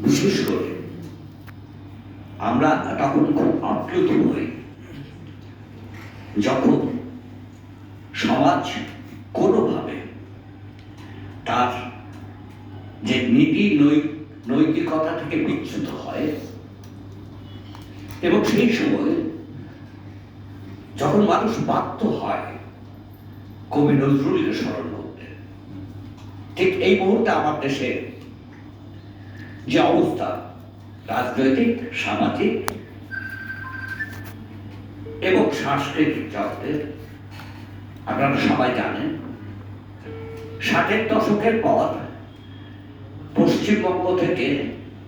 বিশেষ করে আমরা তখন খুব আপ্লুত হই যখন সমাজ কোনোভাবে তার যে নীতি নৈতিকতা থেকে বিচ্যুত হয়, এবং সেই সময় যখন মানুষ বাধ্য হয় কবি নজরুলকে স্মরণ করতে। ঠিক এই মুহূর্তে আমার দেশে যে অবস্থা, রাজনৈতিক, সামাজিক এবং সাংস্কৃতিক জগতের, আপনারা সবাই জানেন 60-এর দশকের পর পশ্চিমবঙ্গ থেকে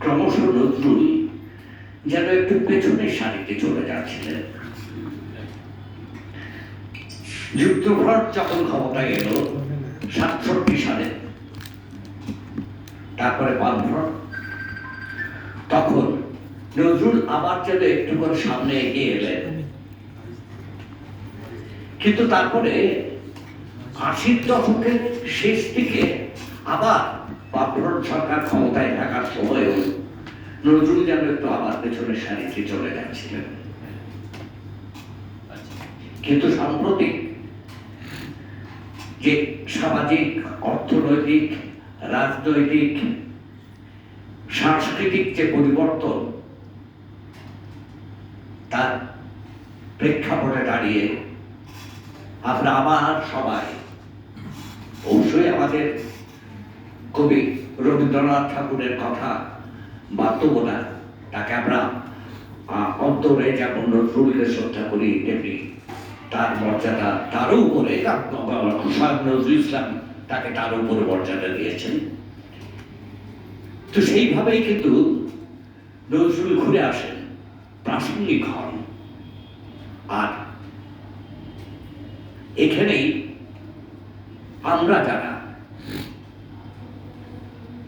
ক্রমশ নজরুল যেন একটু পেছনের সারিতে চলে যাচ্ছিলেন। যুক্তফ্রন্ট যখন ক্ষমতায় এলো 67 সালে, তারপরে বামফ্রন্ট, তখন নজরুল আবার যেন একটু করে সামনে এগিয়ে এলেন। কিন্তু তারপরে 80-র দশকের শেষ দিকে আবার বামফ্রন্ট সরকার ক্ষমতায় থাকার সময়ও নজরুল যেন একটু আবার পেছনের সারিতে চলে যাচ্ছিলেন। কিন্তু সাম্প্রতিক যে সামাজিক, অর্থনৈতিক, রাজনৈতিক, সাংস্কৃতিক যে পরিবর্তন, তার প্রেক্ষাপটে দাঁড়িয়ে আমরা আবার সবাই, অবশ্যই আমাদের কবি রবীন্দ্রনাথ ঠাকুরের কথা বাধ্য না, তাকে আমরা অন্তরে যেমন নজরুলকে শ্রদ্ধা করি, তেমনি তার মর্যাদা তারও উপরে নজরুল ইসলাম তাকে তার উপরে মর্যাদা দিয়েছেন। তো সেইভাবেই কিন্তু নজরুল ঘুরে আসেন, প্রাসঙ্গিক হন। আর এখানেই আমরা যারা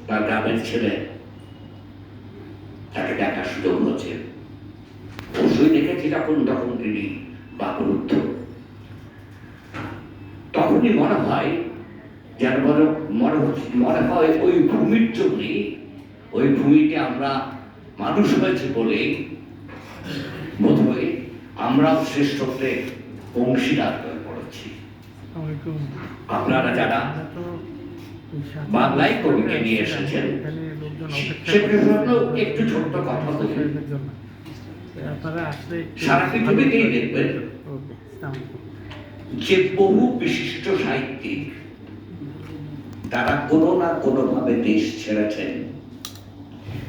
তার গ্রামের ছেলে, তাকে দেখার সুযোগ হচ্ছে, অবশ্যই দেখেছি তখন তিনি বাকরুদ্ধ। তখনই মনে হয় যেন মনে হয় ওই ভূমির জন্যই, ওই ভূমিতে আমরা মানুষ হয়েছে বলে বোধ হয় আমরাও শ্রেষ্ঠত্বে অংশীদার হয়ে পড়েছি। আপনারা যারা বাংলায় কবিকে নিয়ে এসেছেন, সে প্রসঙ্গে একটু ছোট্ট কথা বলবেন। সারা পৃথিবীতেই দেখবেন যে বহু বিশিষ্ট সাহিত্যিক তারা কোনো না কোনো ভাবে দেশ ছেড়েছেন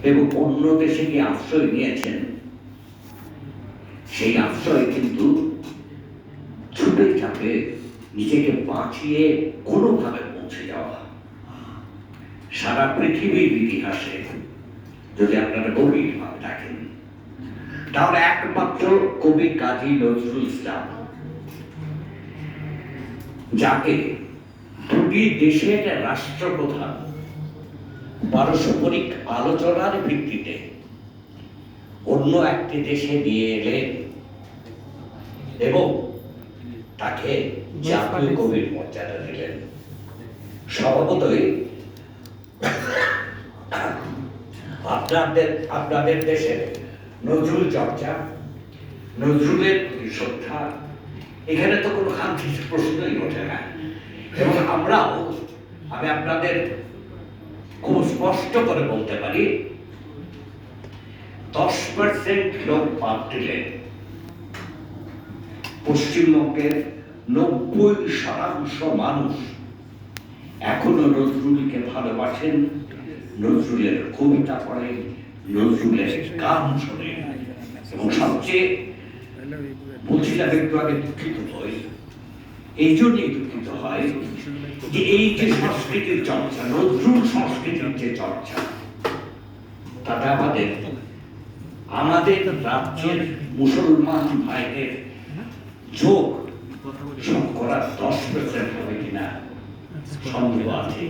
এবং অন্য দেশে গিয়ে আশ্রয় নিয়েছেন। সেই আশ্রয় কিন্তু ছুটে চাপে নিজেকে বাঁচিয়ে কোনোভাবে পৌঁছে যাওয়া। সারা পৃথিবীর ইতিহাসে যদি আপনারা গভীরভাবে দেখেন, তাহলে একমাত্র কবি কাজী নজরুল ইসলাম, যাকে দুটি দেশের রাষ্ট্রপ্রধান পারস্পরিক আলোচনার ভিত্তিতে অন্য একটি দেশে নিয়ে এলেন এবং তাকে জাতীয় কবির মর্যাদা দিলেন। স্বভাবতই আপনাদের দেশের নজরুল চর্চা, নজরুলের শ্রদ্ধা, এখানে তো কোনো খামতির প্রশ্নই ওঠে না। এবং আমি আপনাদের খুব স্পষ্ট করে বলতে পারি, 10% লোক বাদ দিলে পশ্চিমবঙ্গের 90% মানুষ এখনো নজরুলকে ভালোবাসেন, নজরুলের কবিতা পড়েন, নজরুলের গান শোনেন। এবং সবচেয়ে বলছিলাম একটু আগে, দুঃখিত হই, এই জন্যই দুঃখিত হয় যে এই যে সংস্কৃতির চর্চা, নজরুল সংস্কৃতির যে চর্চা, তাতে আমাদের রাজ্যের মুসলমান ভাইদের যোগ শতকরা 10% হবে কিনা সন্দেহ আছে।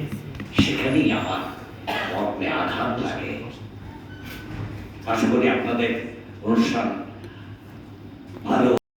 সেখানেই আমার মর্মে আঘাত লাগে। আশা করি আপনাদের অনুষ্ঠান ভালো